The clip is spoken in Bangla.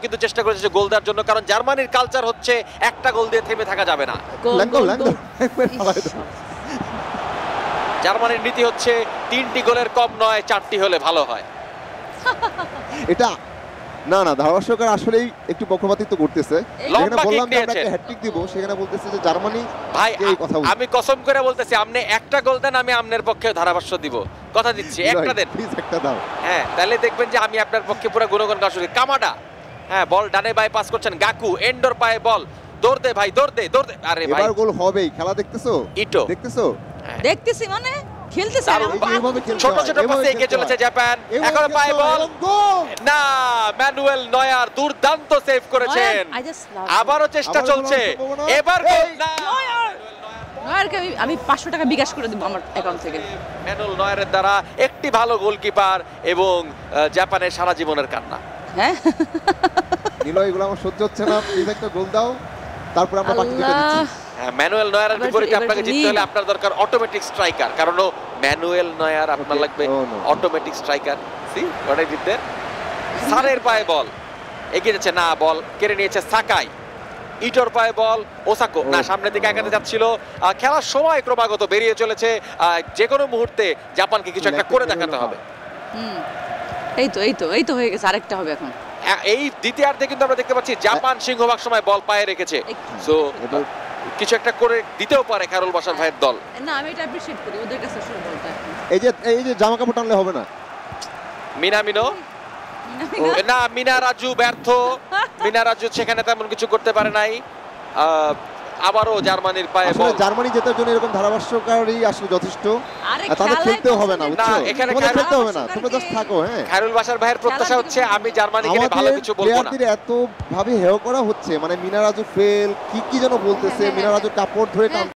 কিন্তু চেষ্টা করেছে গোল দেওয়ার জন্য, কারণ জার্মানির কালচার হচ্ছে একটা গোল দিয়ে থেমে থাকা যাবে না। জার্মানির নীতি হচ্ছে 3টি গোলের কম নয়, 4টি হলে ভালো হয়। এটা না না ধারাভাষ্যকার আসলেই একটু পক্ষপাতিত্ব করতেছে। এখানে বললাম যে আমরা একটা হ্যাটট্রিক দিব, সেখানে বলতেছে যে জার্মানি। ভাই আমি কসম করে বলতেছি, আপনি একটা গোল দেন, আমি আপনার পক্ষে ধারাভাষ্য দিব, কথা দিচ্ছি। একটা দেন প্লিজ, একটা দাও। হ্যাঁ, তাহলে দেখবেন যে আমি আপনার পক্ষে পুরো গুণগান গাওয়া শুরু। কামাডা, হ্যাঁ, বল ডানে বাই পাস করছেন, গাকু এন্ডোর পায়ে বল, দৌড় দে ভাই, দৌড় দে, দৌড় দে। আরে ভাই, এবার গোল হবেই। খেলা দেখতেছো? ইটো দেখতেছো? দেখতেছি মানে খেলতেছে। ছোট ছোট পাসে এগিয়ে চলেছে জাপান। এখন পায়ে বল, না, ম্যানুয়েল নয়ার দুর্দান্ত সেভ করেছেন। আবারও চেষ্টা চলছে, এবার গোল না। নয়ারকে আমি 500 টাকা বিকাশ করে দেব আমার অ্যাকাউন্ট থেকে। ম্যানুয়েল নয়ারের দ্বারা একটি ভালো গোলকিপার এবং জাপানের সারা জীবনের কান্না। হ্যাঁ নিলয়, এগুলো আমার সহ্য হচ্ছে না, প্লিজ একটা গোল দাও, তারপর আমরা বাকি যেটা দিচ্ছি। ম্যানুয়েল নয়ারের বিপরীতে আপনাকে জিততে হলে আপনার দরকার অটোমেটিক স্ট্রাইকার, কারণ ম্যানুয়েল নয়ার আপনার লাগবে automatic striker. See what I did there. সানের পায়ে বল, এগিয়ে যাচ্ছে, না, বল কেড়ে নিয়েছে সাকাই। ইটোর পায়ে বল, ওসাকো, না, সামনের দিকে একাতে যাচ্ছিল। খেলার সময় ক্রমাগত বেরিয়ে চলেছে, যে কোনো মুহূর্তে জাপানকে কিছু একটা করে দেখাতে হবে। এই তো হয়ে গেছে, আরেকটা হবে এখন। এই দ্বিতীয়ার্ধে কিন্তু আমরা দেখতে পাচ্ছি জাপান সিংহভাগ সময় বল পায়ে রেখেছে, সো কিছু একটা করে দিতেও পারে খায়রুল বাশার ভাইয়ের দল। না, আমি এটা অ্যাপ্রিশিয়েট করি, ওদের কাছে শুরু বলতে। এই যে জামা কাপড় টানলে হবে না। মিনামিনো, না, মিনারাজু ব্যর্থ। মিনারাজু সেখানে তেমন কিছু করতে পারে নাই। আবারও জার্মানির পায়ে বল। জার্মানি জেতার জন্য এরকম ধারাভাষ্যকারই আসলে যথেষ্ট। তাদের খেলতেও হবে না, বুঝছো? এখানে খেলতে হবে না, তোমরা জাস্ট থাকো। হ্যাঁ, খায়রুল বাশার ভাইয়ের প্রত্যাশা হচ্ছে আমি জার্মানিকে ভালো কিছু বলবো না। আমাদের এত ভাবে হেয় করা হচ্ছে, মানে মিনারাজু ফেল কি যেন বলতেছে, মিনারাজু কাপড় ধরে